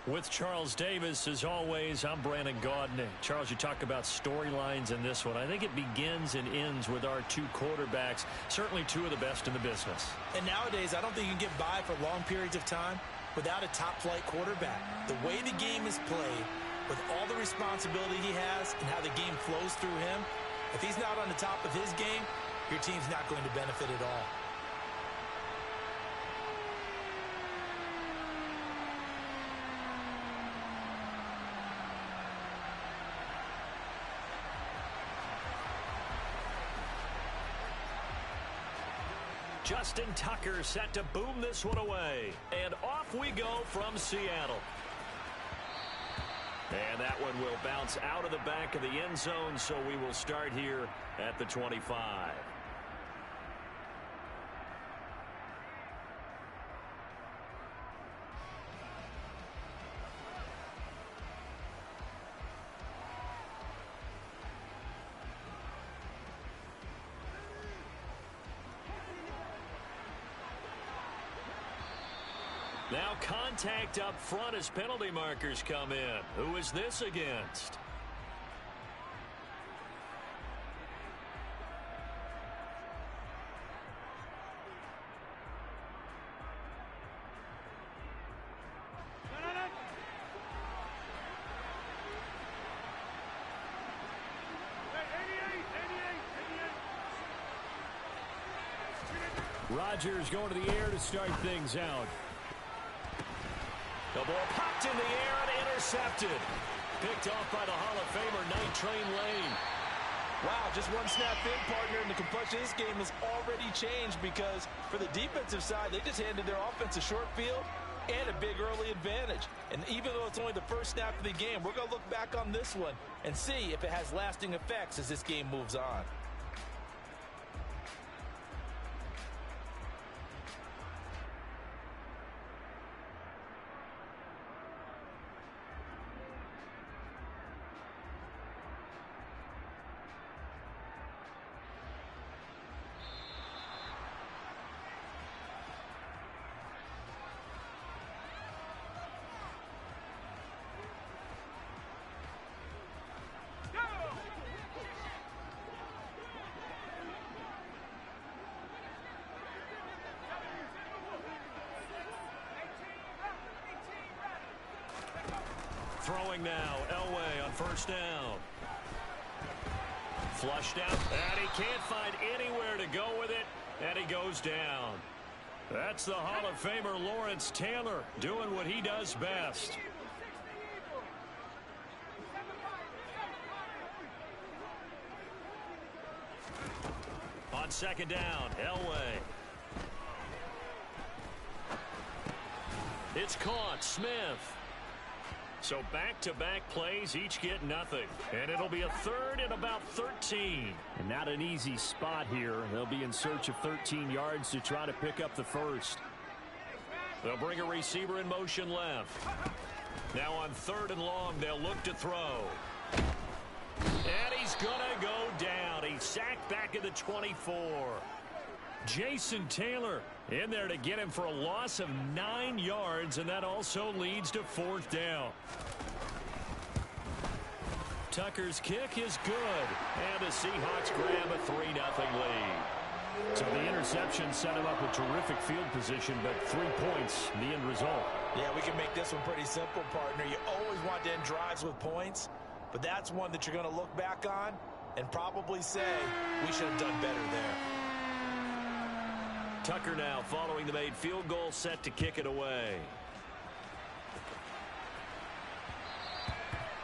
With Charles Davis, as always, I'm Brandon Gaudin. Charles, you talk about storylines in this one. I think it begins and ends with our two quarterbacks, certainly two of the best in the business. And nowadays, I don't think you can get by for long periods of time without a top-flight quarterback. The way the game is played, with all the responsibility he has and how the game flows through him, if he's not on the top of his game, your team's not going to benefit at all. Justin Tucker set to boom this one away. And off we go from Seattle. And that one will bounce out of the back of the end zone, so we will start here at the 25. Now contact up front as penalty markers come in. Who is this against? Rodgers going to the air to start things out. The ball popped in the air and intercepted. Picked off by the Hall of Famer, Night Train Lane. Wow, just one snap in, partner, and the complexion of this game has already changed because for the defensive side, they just handed their offense a short field and a big early advantage. And even though it's only the first snap of the game, we're going to look back on this one and see if it has lasting effects as this game moves on. Throwing now, Elway on first down. Flushed out, and he can't find anywhere to go with it, and he goes down. That's the Hall of Famer Lawrence Taylor doing what he does best. On second down, Elway. It's caught, Smith. So back-to-back plays, each get nothing. And it'll be a third and about 13. And not an easy spot here. They'll be in search of 13 yards to try to pick up the first. They'll bring a receiver in motion left. Now on third and long, they'll look to throw. And he's going to go down. He's sacked back at the 24. Jason Taylor in there to get him for a loss of 9 yards, and that also leads to fourth down. Tucker's kick is good, and the Seahawks grab a 3-0 lead. So the interception set him up with terrific field position, but 3 points, the end result. Yeah, we can make this one pretty simple, partner. You always want to end drives with points, but that's one that you're going to look back on and probably say, we should have done better there. Tucker now following the made field goal, set to kick it away.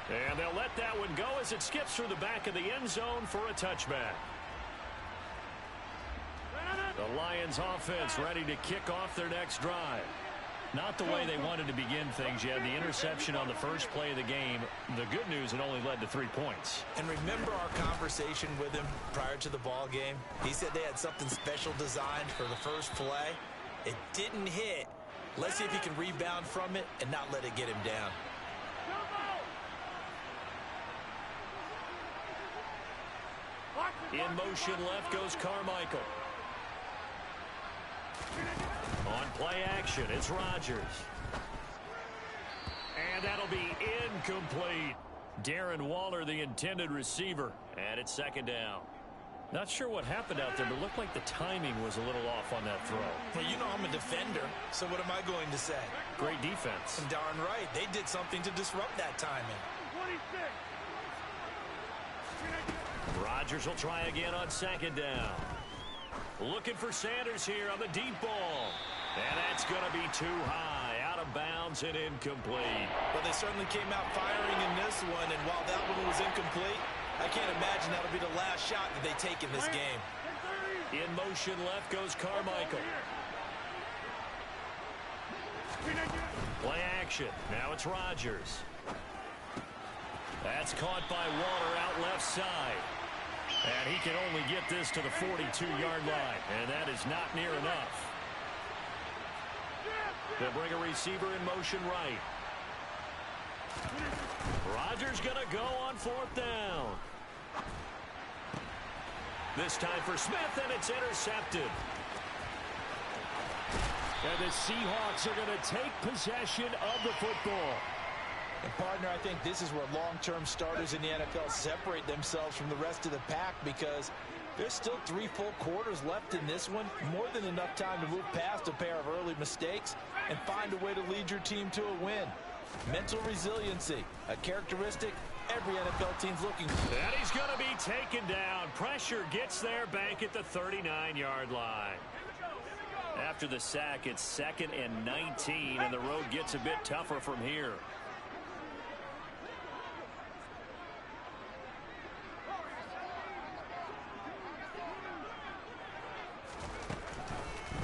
And they'll let that one go as it skips through the back of the end zone for a touchback. The Lions offense ready to kick off their next drive. Not the way they wanted to begin things. You had the interception on the first play of the game. The good news, it only led to 3 points. And remember our conversation with him prior to the ball game? He said they had something special designed for the first play. It didn't hit. Let's see if he can rebound from it and not let it get him down. In motion left goes Carmichael. On play action, it's Rodgers. And And that'll be incomplete. Darren Waller, the intended receiver. And it's second down. Not sure what happened out there, but it looked like the timing was a little off on that throw. Well, you know I'm a defender, so what am I going to say? Great defense. Darn right. They did something to disrupt that timing. Rodgers will try again on second down. Looking for Sanders here on the deep ball. And that's going to be too high. Out of bounds and incomplete. Well, they certainly came out firing in this one, and while that one was incomplete, I can't imagine that'll be the last shot that they take in this game. In motion left goes Carmichael. Play action. Now it's Rodgers. That's caught by Waller out left side. And he can only get this to the 42-yard line. And that is not near enough. They'll bring a receiver in motion right. Rodgers going to go on fourth down. This time for Smith, and it's intercepted. And the Seahawks are going to take possession of the football. And, partner, I think this is where long-term starters in the NFL separate themselves from the rest of the pack, because there's still 3 full quarters left in this one. More than enough time to move past a pair of early mistakes and find a way to lead your team to a win. Mental resiliency, a characteristic every NFL team's looking for. And he's going to be taken down. Pressure gets there back at the 39-yard line. After the sack, it's 2nd and 19, and the road gets a bit tougher from here.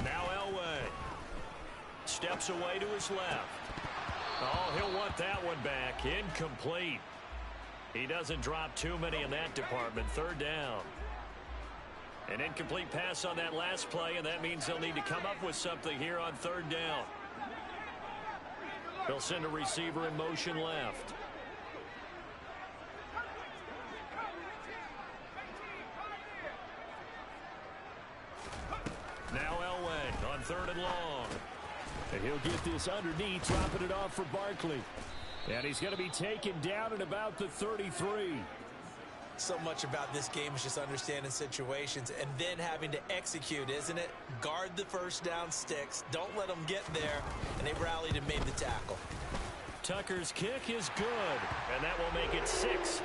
Now Elway steps away to his left. Oh, he'll want that one back. Incomplete. He doesn't drop too many in that department. Third down. An incomplete pass on that last play, and that means they'll need to come up with something here on third down. They'll send a receiver in motion left. Now Elway on 3rd and long. And he'll get this underneath, dropping it off for Barkley. And he's going to be taken down at about the 33. So much about this game is just understanding situations and then having to execute, isn't it? Guard the first down sticks. Don't let them get there. And they rallied and made the tackle. Tucker's kick is good. And that will make it 6-0.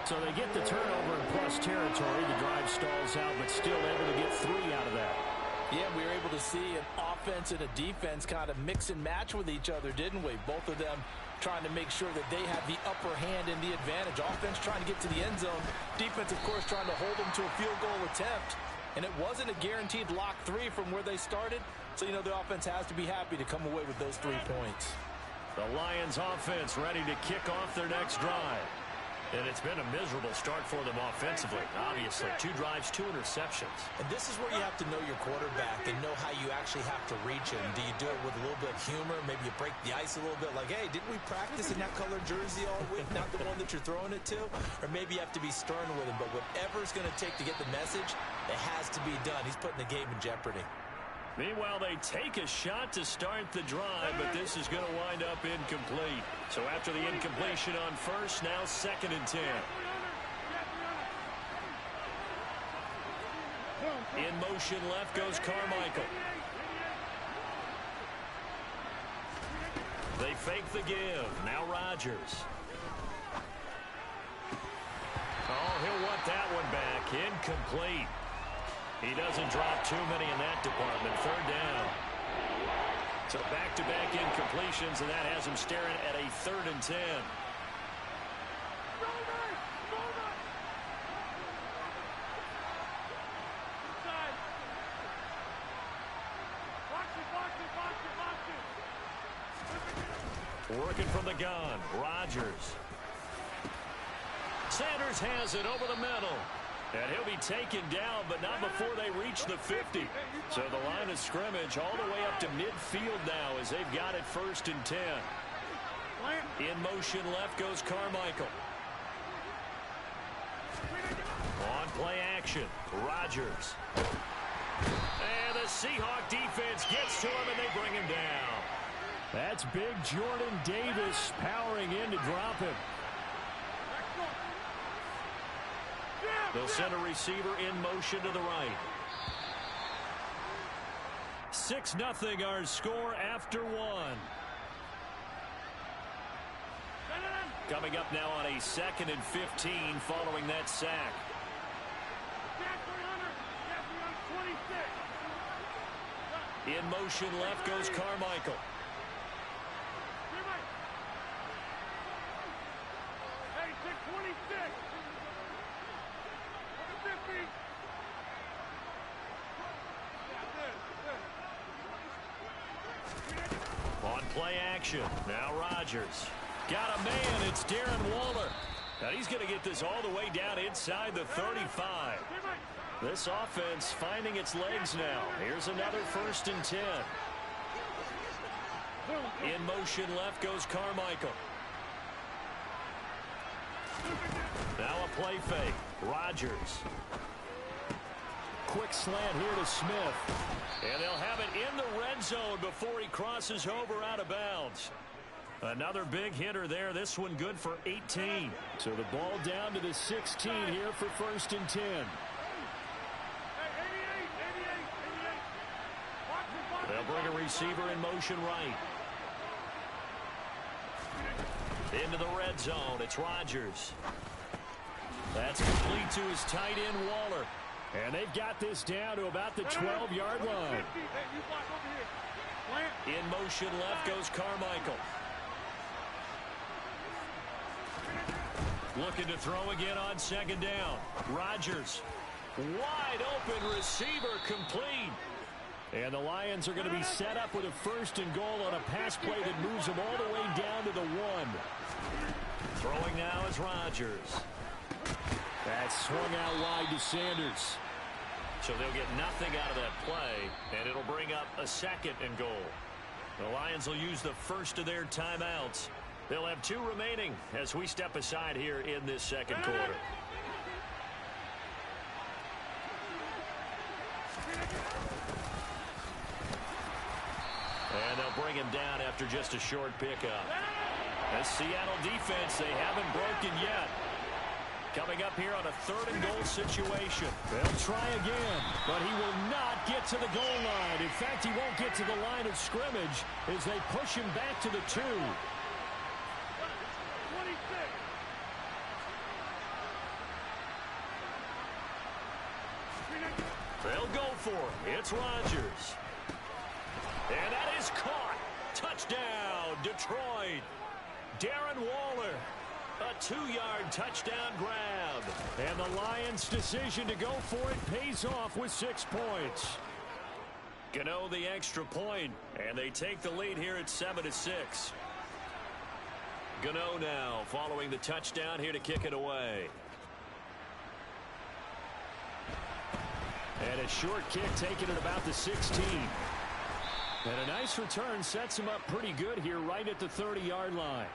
So they get the turnover in plus territory. The drive stalls out, but still able to get 3 out of that. Yeah, we were able to see an offense and a defense kind of mix and match with each other, didn't we? Both of them trying to make sure that they have the upper hand and the advantage. Offense trying to get to the end zone. Defense, of course, trying to hold them to a field goal attempt. And it wasn't a guaranteed lock 3 from where they started. So, you know, the offense has to be happy to come away with those 3 points. The Lions offense ready to kick off their next drive. And it's been a miserable start for them offensively. Obviously, 2 drives, 2 interceptions. And this is where you have to know your quarterback and know how you actually have to reach him. Do you do it with a little bit of humor? Maybe you break the ice a little bit like, hey, didn't we practice in that color jersey all week? Not the one that you're throwing it to? Or maybe you have to be stern with him. But whatever it's going to take to get the message, it has to be done. He's putting the game in jeopardy. Meanwhile, they take a shot to start the drive, but this is going to wind up incomplete. So after the incompletion on first, now 2nd and 10. In motion left goes Carmichael. They fake the give. Now Rodgers. Oh, he'll want that one back. Incomplete. He doesn't drop too many in that department. 3rd down. So back-to-back incompletions, and that has him staring at a 3rd and 10. Working from the gun, Rodgers. Sanders has it over the middle. And he'll be taken down, but not before they reach the 50. So the line of scrimmage all the way up to midfield now as they've got it 1st and 10. In motion left goes Carmichael. On play action, Rodgers. And the Seahawk defense gets to him, and they bring him down. That's big Jordan Davis powering in to drop him. They'll send a receiver in motion to the right. 6-0 our score after one. Coming up now on a 2nd and 15 following that sack. In motion left goes Carmichael. On play action. Now Rodgers. Got a man. It's Darren Waller. Now he's going to get this all the way down inside the 35. This offense finding its legs now. Here's another 1st and 10. In motion left goes Carmichael. Now a play fake. Rodgers. Quick slant here to Smith. And they'll have it in the red zone before he crosses over out of bounds. Another big hitter there. This one good for 18. So the ball down to the 16 here for 1st and 10. They'll bring a receiver in motion right. Into the red zone. It's Rodgers. That's complete to his tight end, Waller. And they've got this down to about the 12-yard line. In motion left goes Carmichael. Looking to throw again on 2nd down. Rodgers. Wide open receiver complete. And the Lions are going to be set up with a 1st and goal on a pass play that moves them all the way down to the 1. Throwing now is Rodgers. That's swung out wide to Sanders. So they'll get nothing out of that play, and it'll bring up a 2nd and goal. The Lions will use the first of their timeouts. They'll have 2 remaining as we step aside here in this 2nd quarter. And they'll bring him down after just a short pickup. The Seattle defense, they haven't broken yet. Coming up here on a 3rd and goal situation. They'll try again, but he will not get to the goal line. In fact, he won't get to the line of scrimmage as they push him back to the 2. They'll go for it. It's Rodgers. And that is caught. Touchdown, Detroit. Darren Waller. A 2-yard touchdown grab. And the Lions' decision to go for it pays off with 6 points. Gano the extra point, and they take the lead here at 7-6. Gano now following the touchdown here to kick it away. And a short kick taken at about the 16. And a nice return sets him up pretty good here right at the 30-yard line.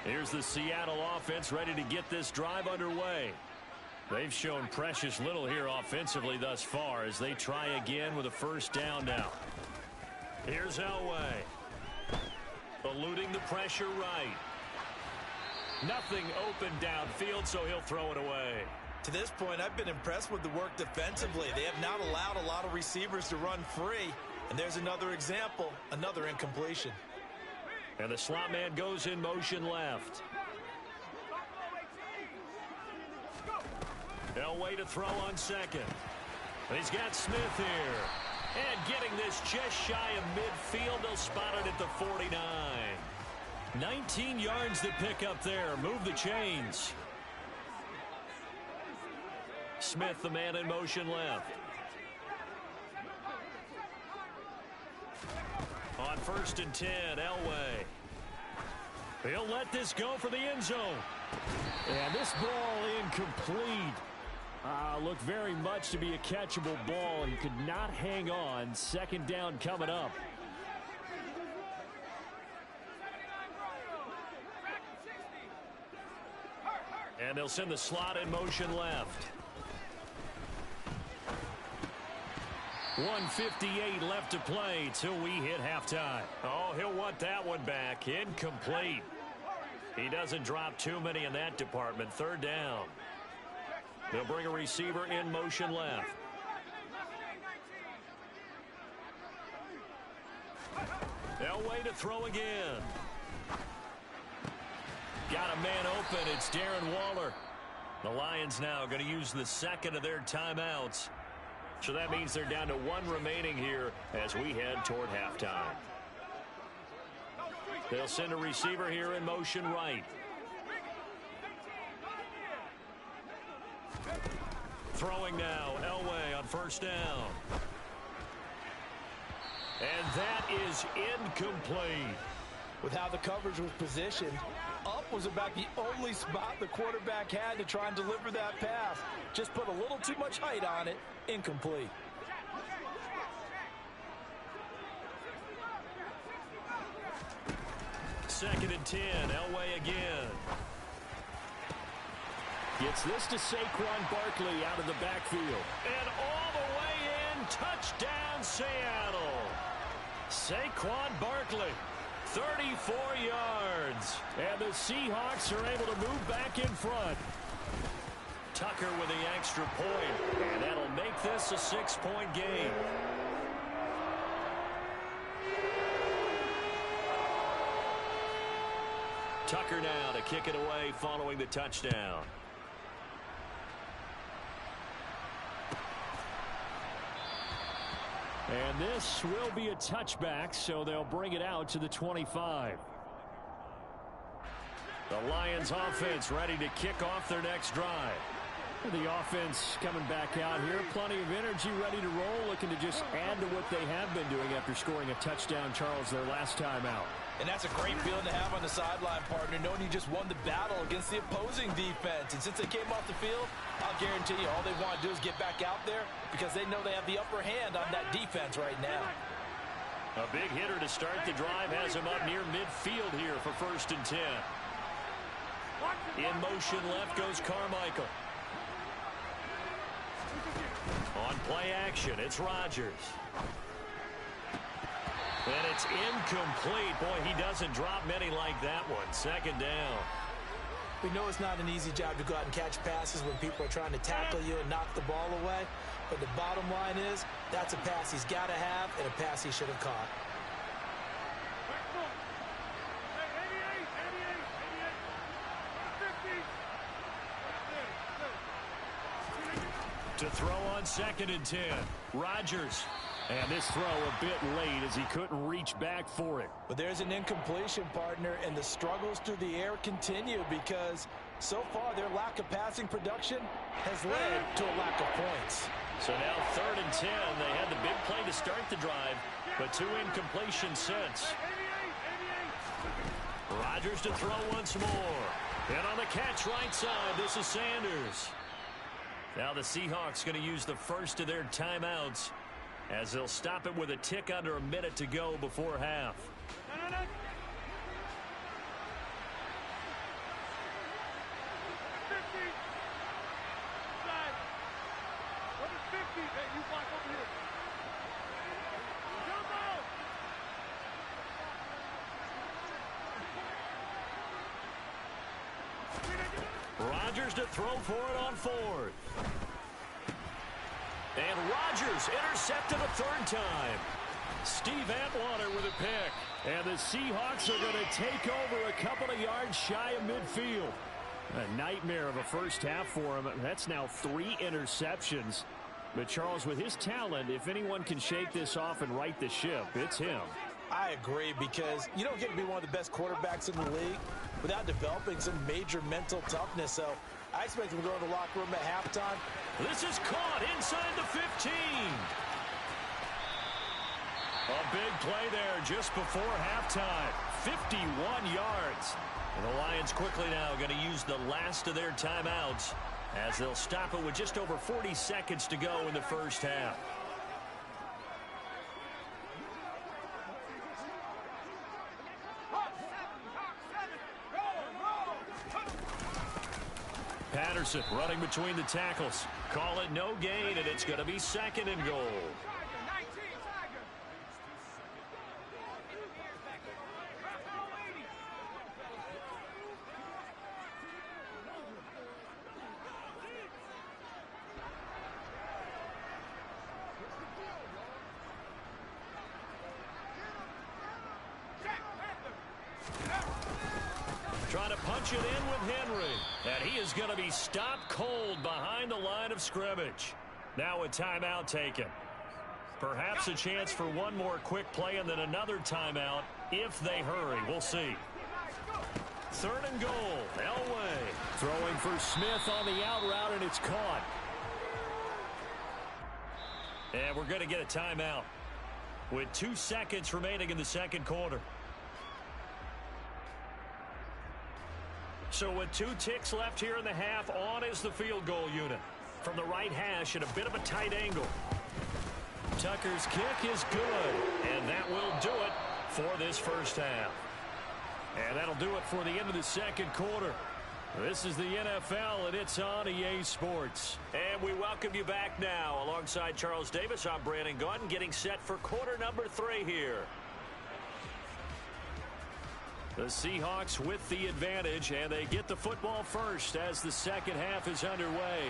Here's the Seattle offense ready to get this drive underway. They've shown precious little here offensively thus far as they try again with a 1st down now. Here's Elway. Eluding the pressure right. Nothing open downfield, so he'll throw it away. To this point, I've been impressed with the work defensively. They have not allowed a lot of receivers to run free. And there's another example, another incompletion. And the slot man goes in motion left. Elway to throw on 2nd. He's got Smith here. And getting this just shy of midfield, they'll spot it at the 49. 19 yards to pick up there. Move the chains. Smith, the man in motion left. On 1st and 10, Elway. He'll let this go for the end zone. And this ball incomplete. Looked very much to be a catchable ball and could not hang on. 2nd down coming up. And they'll send the slot in motion left. 1:58 left to play till we hit halftime. Oh, he'll want that one back. Incomplete. He doesn't drop too many in that department. Third down. They'll bring a receiver in motion left. Elway to throw again. Got a man open. It's Darren Waller. The Lions now going to use the second of their timeouts. So that means they're down to one remaining here as we head toward halftime. They'll send a receiver here in motion right. Throwing now, Elway on first down. And that is incomplete. With how the coverage was positioned, up was about the only spot the quarterback had to try and deliver that pass. Just put a little too much height on it. Incomplete. Second and 10. Elway again. Gets this to Saquon Barkley out of the backfield. And all the way in. Touchdown, Seattle. Saquon Barkley. 34 yards. And the Seahawks are able to move back in front. Tucker with the extra point. And that'll make this a 6-point game. Tucker now to kick it away following the touchdown. And this will be a touchback, so they'll bring it out to the 25. The Lions offense ready to kick off their next drive. The offense coming back out here. Plenty of energy, ready to roll, looking to just add to what they have been doing after scoring a touchdown, Charles, their last time out. And that's a great feeling to have on the sideline, partner, knowing you just won the battle against the opposing defense. And since they came off the field, I'll guarantee you all they want to do is get back out there because they know they have the upper hand on that defense right now. A big hitter to start the drive has him up near midfield here for 1st and 10. In motion left goes Carmichael. On play action, it's Rodgers. And it's incomplete. Boy, he doesn't drop many like that one. 2nd down. We know it's not an easy job to go out and catch passes when people are trying to tackle you and knock the ball away. But the bottom line is, that's a pass he's got to have and a pass he should have caught. To throw on 2nd and 10. Rodgers. And this throw a bit late as he couldn't reach back for it. But there's an incompletion, partner, and the struggles through the air continue because so far their lack of passing production has led to a lack of points. So now 3rd and 10. They had the big play to start the drive, but 2 incompletions since. Rodgers to throw once more. And on the catch right side, this is Sanders. Now the Seahawks going to use the first of their timeouts as they'll stop it with a tick under a minute to go before half. Rodgers to throw for it on 4th. And Rodgers intercepted a 3rd time. Steve Atwater with a pick. And the Seahawks are going to take over a couple of yards shy of midfield. A nightmare of a first half for him. That's now 3 interceptions. But Charles, with his talent, if anyone can shake this off and right the ship, it's him. I agree, because you don't get to be one of the best quarterbacks in the league without developing some major mental toughness. So I expect him to go to the locker room at halftime. This is caught inside the 15. A big play there just before halftime. 51 yards. And the Lions quickly now going to use the last of their timeouts as they'll stop it with just over 40 seconds to go in the first half. Patterson running between the tackles. Call it no gain, and it's going to be 2nd and goal. Trying to punch it in with Henry. And he is going to be stopped cold behind the line of scrimmage. Now a timeout taken. Perhaps a chance for one more quick play and then another timeout if they hurry. We'll see. 3rd and goal. Elway throwing for Smith on the out route, and it's caught. And we're going to get a timeout with 2 seconds remaining in the second quarter. So with 2 ticks left here in the half, on is the field goal unit. From the right hash at a bit of a tight angle. Tucker's kick is good, and that will do it for this first half. And that'll do it for the end of the second quarter. This is the NFL, and it's on EA Sports. And we welcome you back now. Alongside Charles Davis, I'm Brandon Gunn, getting set for quarter number 3 here. The Seahawks with the advantage, and they get the football first as the second half is underway.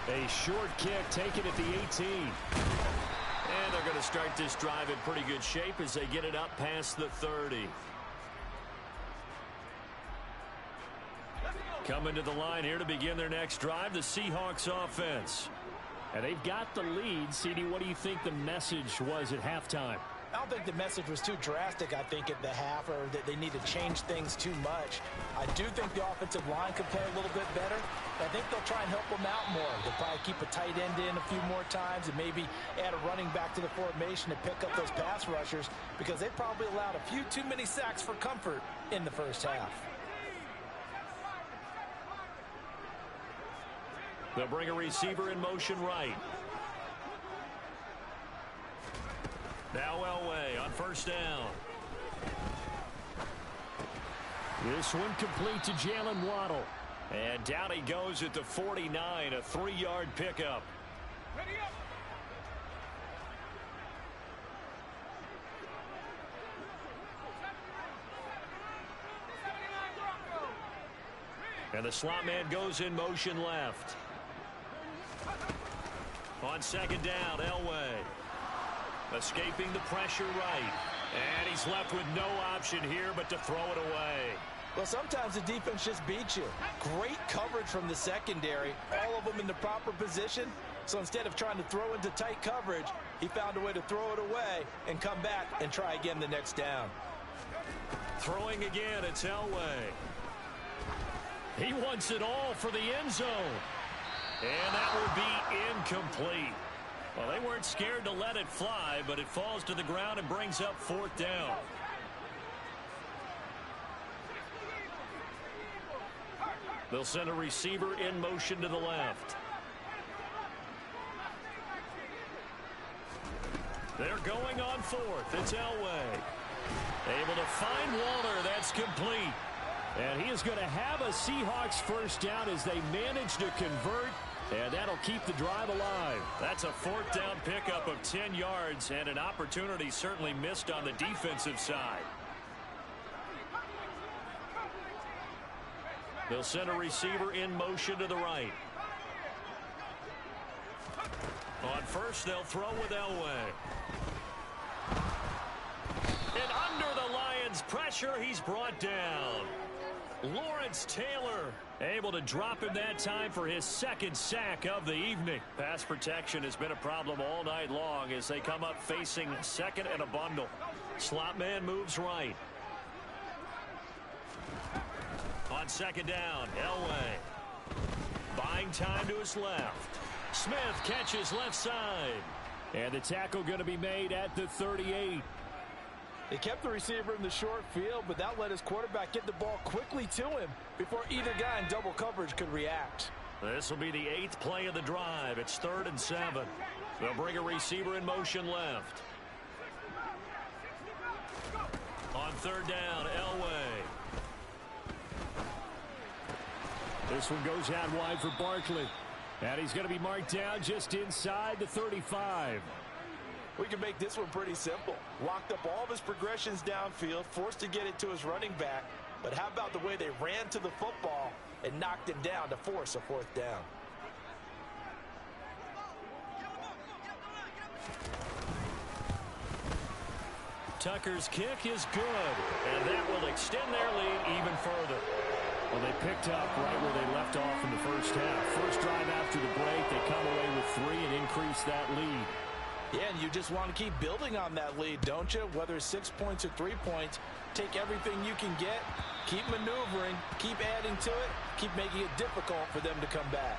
A short kick taken at the 18. And they're going to start this drive in pretty good shape as they get it up past the 30. Coming to the line here to begin their next drive, the Seahawks offense. And they've got the lead. CD, what do you think the message was at halftime? I don't think the message was too drastic, I think, at the half, or that they need to change things too much. I do think the offensive line could play a little bit better. I think they'll try and help them out more. They'll probably keep a tight end in a few more times and maybe add a running back to the formation to pick up those pass rushers, because they probably allowed a few too many sacks for comfort in the first half. They'll bring a receiver in motion right. Now Elway on first down. This one complete to Jalen Waddle. And down he goes at the 49, a 3-yard pickup. And the slot man goes in motion left. On second down, Elway. Escaping the pressure right. And he's left with no option here but to throw it away. Well, sometimes the defense just beats you. Great coverage from the secondary. All of them in the proper position. So instead of trying to throw into tight coverage, he found a way to throw it away and come back and try again the next down. Throwing again, it's Elway. He wants it all for the end zone. And that will be incomplete. Well, they weren't scared to let it fly, but it falls to the ground and brings up 4th down. They'll send a receiver in motion to the left. They're going on 4th. It's Elway. Able to find Walter. That's complete. And he is going to have a Seahawks first down as they manage to convert. And that'll keep the drive alive. That's a 4th down pickup of 10 yards and an opportunity certainly missed on the defensive side. They'll send a receiver in motion to the right. On first, they'll throw with Elway. And under the Lions' pressure, he's brought down. Lawrence Taylor able to drop him that time for his 2nd sack of the evening. Pass protection has been a problem all night long as they come up facing 2nd and a bundle. Slot man moves right. On 2nd down, Elway. Buying time to his left. Smith catches left side. And the tackle going to be made at the 38. They kept the receiver in the short field, but that let his quarterback get the ball quickly to him before either guy in double coverage could react. This will be the 8th play of the drive. It's 3rd and 7. They'll bring a receiver in motion left. On 3rd down, Elway. This one goes out wide for Barkley. And he's going to be marked down just inside the 35. We can make this one pretty simple. Locked up all of his progressions downfield, forced to get it to his running back. But how about the way they ran to the football and knocked him down to force a 4th down? Tucker's kick is good, and that will extend their lead even further. Well, they picked up right where they left off in the first half. First drive after the break, they come away with 3 and increase that lead. Yeah, and you just want to keep building on that lead, don't you? Whether it's 6 points or 3 points, take everything you can get, keep maneuvering, keep adding to it, keep making it difficult for them to come back.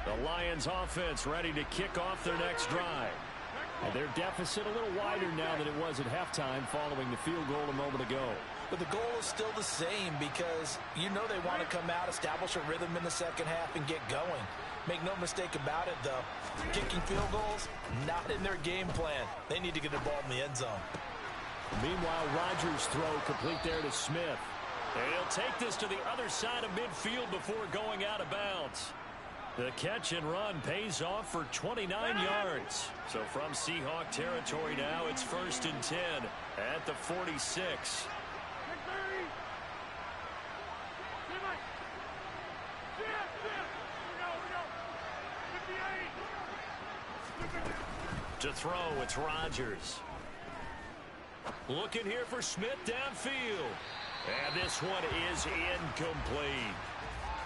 The Lions offense ready to kick off their next drive. And their deficit a little wider now than it was at halftime following the field goal a moment ago. But the goal is still the same because you know they want to come out, establish a rhythm in the second half, and get going. Make no mistake about it, though. Kicking field goals, not in their game plan. They need to get the ball in the end zone. Meanwhile, Rodgers' throw complete there to Smith. And he'll take this to the other side of midfield before going out of bounds. The catch and run pays off for 29 yards. So from Seahawk territory now, it's 1st and 10 at the 46. To throw, it's Rodgers. Looking here for Smith downfield. And this one is incomplete.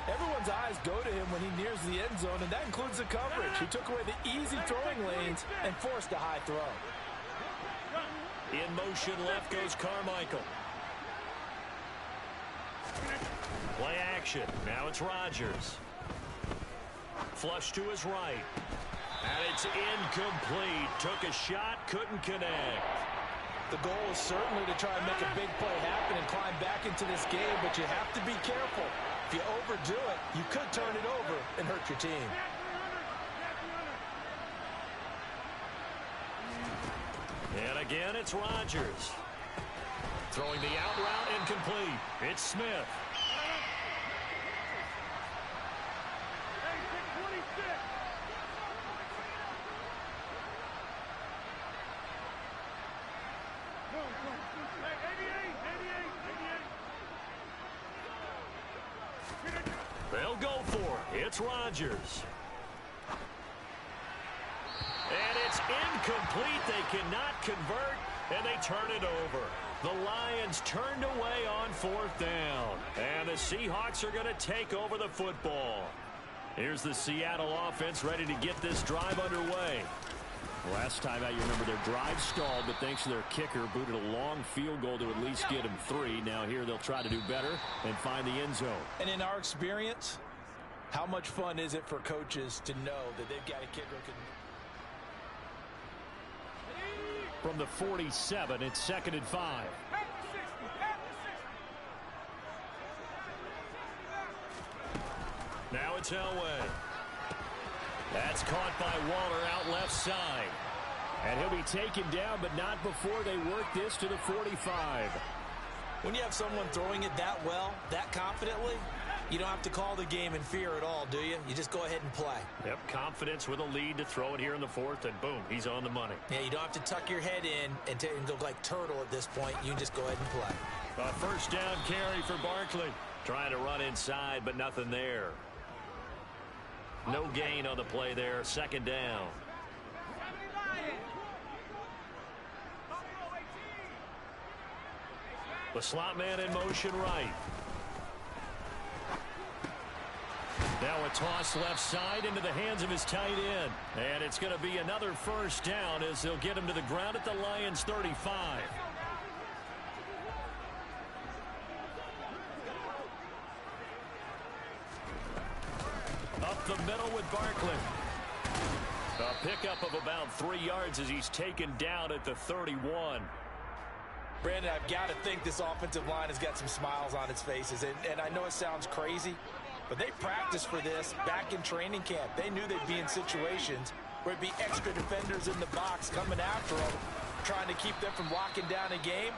Everyone's eyes go to him when he nears the end zone, and that includes the coverage. He took away the easy throwing lanes and forced a high throw. In motion left goes Carmichael. Play action. Now it's Rodgers. Flush to his right. And it's incomplete. Took a shot, couldn't connect. The goal is certainly to try and make a big play happen and climb back into this game, but you have to be careful. If you overdo it, you could turn it over and hurt your team. And again, it's Rodgers. Throwing the out route incomplete. It's Smith. They'll go for it. It's Rodgers. And it's incomplete. They cannot convert, and they turn it over. The Lions turned away on 4th down. And the Seahawks are going to take over the football. Here's the Seattle offense ready to get this drive underway. Last time out, you remember their drive stalled, but thanks to their kicker, booted a long field goal to at least get him 3. Now here they'll try to do better and find the end zone. And in our experience, how much fun is it for coaches to know that they've got a kicker who can... From the 47, it's 2nd and 5. Now it's Elway. That's caught by Waller out left side. And he'll be taken down, but not before they work this to the 45. When you have someone throwing it that well, that confidently, you don't have to call the game in fear at all, do you? You just go ahead and play. Yep, confidence with a lead to throw it here in the 4th, and boom, he's on the money. Yeah, you don't have to tuck your head in and go like turtle at this point. You just go ahead and play. A 1st down carry for Barkley. Trying to run inside, but nothing there. No gain on the play there. 2nd down. The slot man in motion right. Now a toss left side into the hands of his tight end. And it's going to be another 1st down as they'll get him to the ground at the Lions' 35. Up the middle with Barkley. A pickup of about 3 yards as he's taken down at the 31. Brandon, I've got to think this offensive line has got some smiles on its faces. And I know it sounds crazy, but they practiced for this back in training camp. They knew they'd be in situations where it'd be extra defenders in the box coming after them, trying to keep them from locking down a game.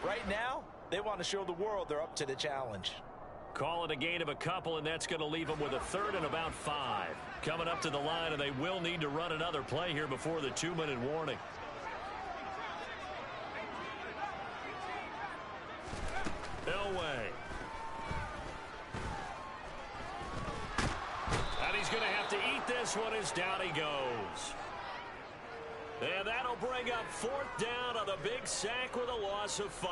Right now, they want to show the world they're up to the challenge. Call it a gain of a couple, and that's going to leave them with a 3rd and about 5. Coming up to the line, and they will need to run another play here before the 2-minute warning. Elway. And he's going to this one is down he goes. And that'll bring up 4th down on a big sack with a loss of 5.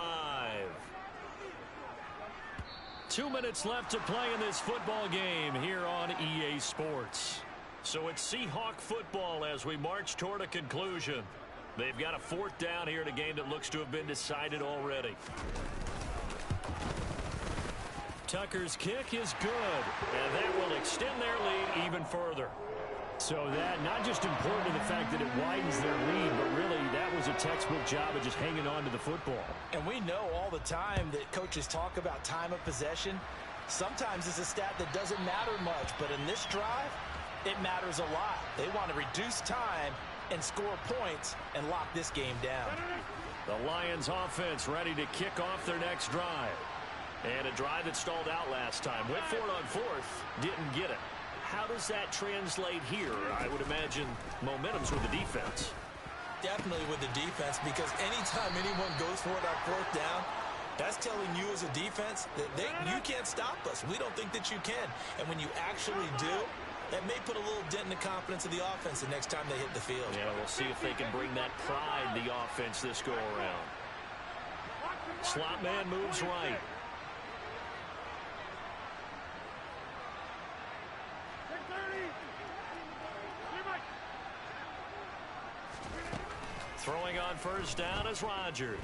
2 minutes left to play in this football game here on EA Sports. So it's Seahawk football as we march toward a conclusion. They've got a 4th down here in a game that looks to have been decided already. Tucker's kick is good, and that will extend their lead even further. So that not just important in the fact that it widens their lead, but really that was a textbook job of just hanging on to the football. And we know all the time that coaches talk about time of possession. Sometimes it's a stat that doesn't matter much, but in this drive, it matters a lot. They want to reduce time and score points and lock this game down. The Lions offense ready to kick off their next drive. And a drive that stalled out last time. Went for it on 4th, didn't get it. How does that translate here? I would imagine momentum's with the defense. Definitely with the defense, because anytime anyone goes for it on 4th down, that's telling you as a defense that you can't stop us. We don't think that you can. And when you actually do, that may put a little dent in the confidence of the offense the next time they hit the field. Yeah, we'll see if they can bring that pride in the offense this go-around. Slot man moves right. Throwing on 1st down is Rodgers.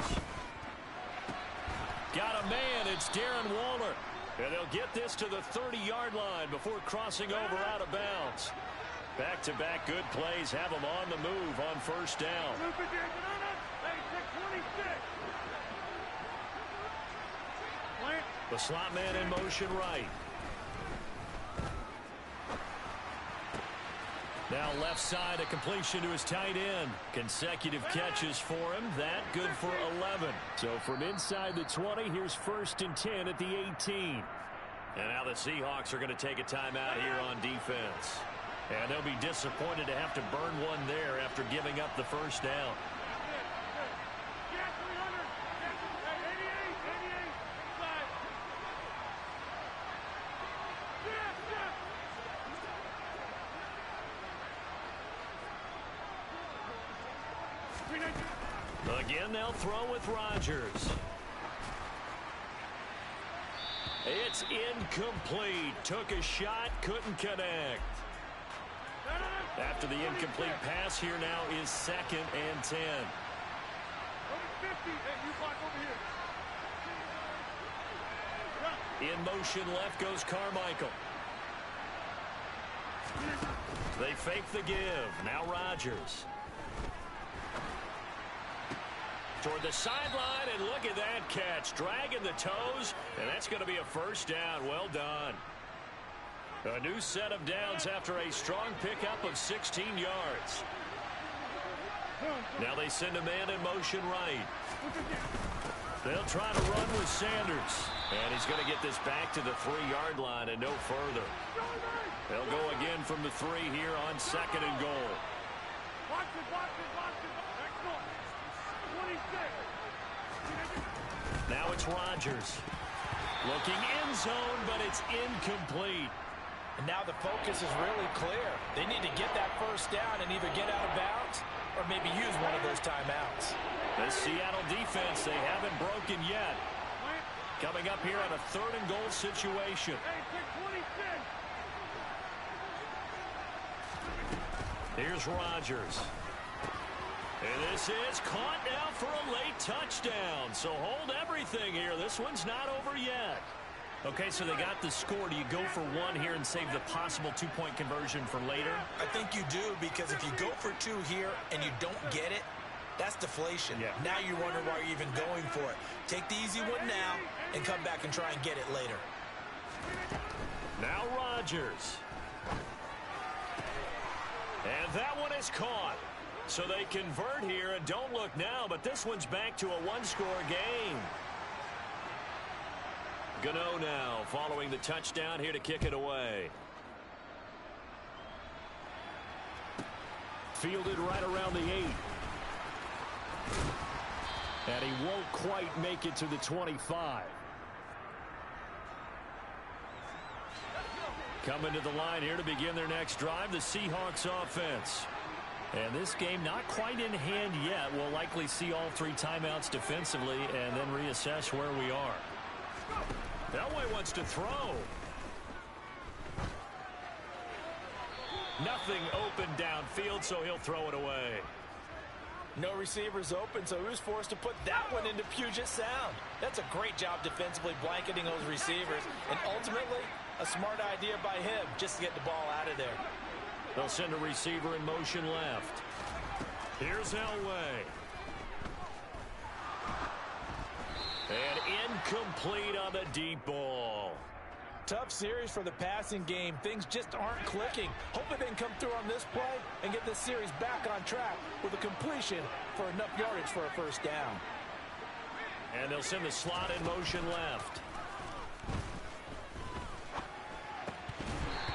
Got a man, it's Darren Waller. And they'll get this to the 30-yard line before crossing over out of bounds. Back-to-back good plays have them on the move on 1st down. The slot man in motion right. Now left side, a completion to his tight end. Consecutive catches for him. That good for 11. So from inside the 20, here's 1st and 10 at the 18. And now the Seahawks are going to take a timeout here on defense. And they'll be disappointed to have to burn one there after giving up the 1st down. Again, they'll throw with Rodgers. It's incomplete. Took a shot, couldn't connect. After the incomplete pass, here now is 2nd and 10. In motion left goes Carmichael. They fake the give. Now Rodgers. Toward the sideline, and look at that catch. Dragging the toes, and that's going to be a 1st down. Well done. A new set of downs after a strong pickup of 16 yards. Now they send a man in motion right. They'll try to run with Sanders. And he's going to get this back to the 3-yard line and no further. They'll go again from the 3 here on 2nd and goal. Now it's Rodgers. Looking end zone, but it's incomplete. And now the focus is really clear. They need to get that 1st down and either get out of bounds or maybe use one of those timeouts. The Seattle defense, they haven't broken yet. Coming up here on a 3rd and goal situation. Here's Rodgers. And this is caught now for a late touchdown. So hold everything here. This one's not over yet. Okay, so they got the score. Do you go for 1 here and save the possible 2-point conversion for later? I think you do, because if you go for 2 here and you don't get it, that's deflation. Yeah. Now you wonder why you're even going for it. Take the easy one now and come back and try and get it later. Now Rodgers. And that one is caught. So they convert here, and don't look now, but this one's back to a 1-score game. Gano now following the touchdown here to kick it away. Fielded right around the 8. And he won't quite make it to the 25. Coming to the line here to begin their next drive, the Seahawks offense. And this game not quite in hand yet. We'll likely see all three timeouts defensively and then reassess where we are. Elway wants to throw. Nothing open downfield, so he'll throw it away. No receivers open, so he was forced to put that one into Puget Sound. That's a great job defensively blanketing those receivers. And ultimately, a smart idea by him just to get the ball out of there. They'll send a receiver in motion left. Here's Elway. And incomplete on the deep ball. Tough series for the passing game. Things just aren't clicking. Hopefully they can come through on this play and get this series back on track with a completion for enough yardage for a first down. And they'll send the slot in motion left.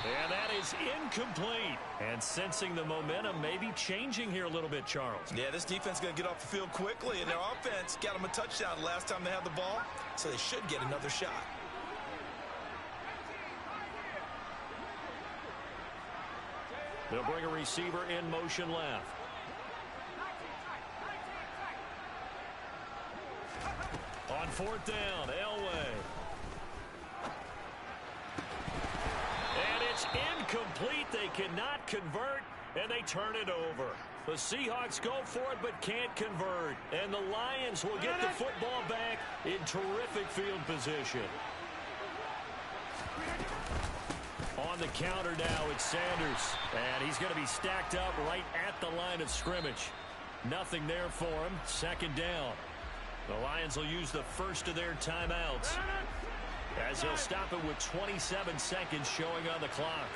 And that is incomplete. And sensing the momentum maybe changing here a little bit, Charles. Yeah, this defense is going to get off the field quickly, and their offense got them a touchdown last time they had the ball, so they should get another shot. They'll bring a receiver in motion left. On fourth down, Elway. And it's incomplete. They cannot convert, and they turn it over. The Seahawks go for it but can't convert. And the Lions will get the football back in terrific field position. On the counter now, it's Sanders. And he's going to be stacked up right at the line of scrimmage. Nothing there for him. Second down. The Lions will use the first of their timeouts, as they'll stop it with 27 seconds showing on the clock.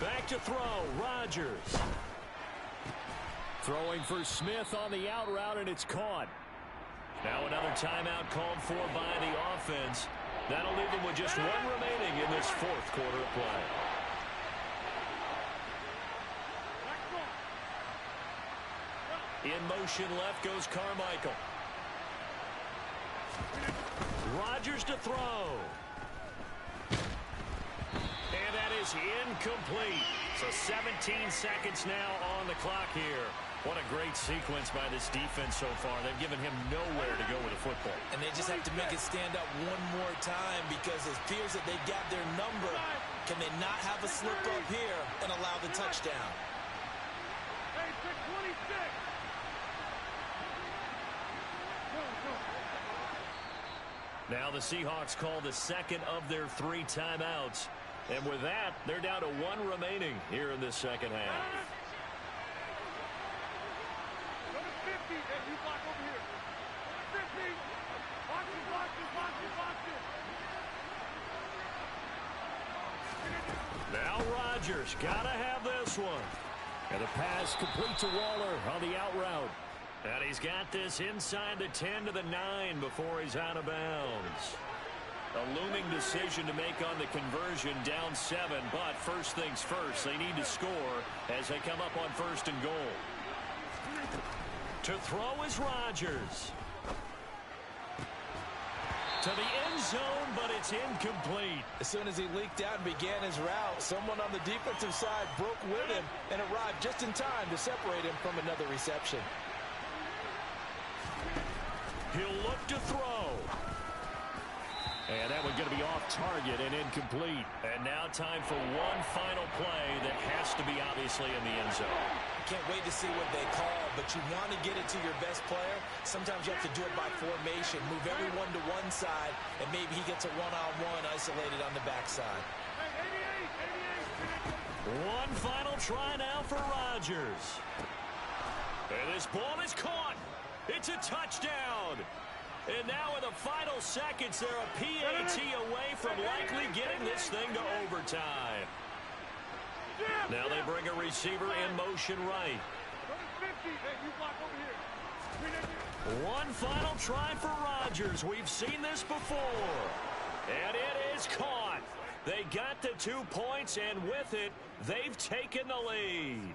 Back to throw, Rodgers. Throwing for Smith on the out route, and it's caught. Now another timeout called for by the offense. That'll leave them with just one remaining in this fourth quarter of play. In motion left goes Carmichael. Rodgers to throw. And that is incomplete. So 17 seconds now on the clock here. What a great sequence by this defense so far. They've given him nowhere to go with the football. And they just have to make it stand up one more time, because it appears that they've got their number. Can they not have a slip up here and allow the touchdown? Hey, 626. Now the Seahawks call the second of their three timeouts. And with that, they're down to one remaining here in this second half. Number 50, hey, you block over here. Number 50. Box it, box it, box it, box it. Now Rodgers, gotta have this one. And the pass complete to Waller on the out route. And he's got this inside the 10 to the 9 before he's out of bounds. A looming decision to make on the conversion, down 7. But first things first, they need to score as they come up on first and goal. To throw is Rodgers. To the end zone, but it's incomplete. As soon as he leaked out and began his route, someone on the defensive side broke with him and arrived just in time to separate him from another reception. He'll look to throw. And that one's going to be off target and incomplete. And now time for one final play that has to be obviously in the end zone. Can't wait to see what they call, but you want to get it to your best player. Sometimes you have to do it by formation. Move everyone to one side, and maybe he gets a one-on-one isolated on the backside. One final try now for Rodgers. And this ball is caught. It's a touchdown. And now in the final seconds, they're a PAT away from likely getting this thing to overtime. Now they bring a receiver in motion right. One final try for Rodgers. We've seen this before. And it is caught. They got the 2 points, and with it, they've taken the lead.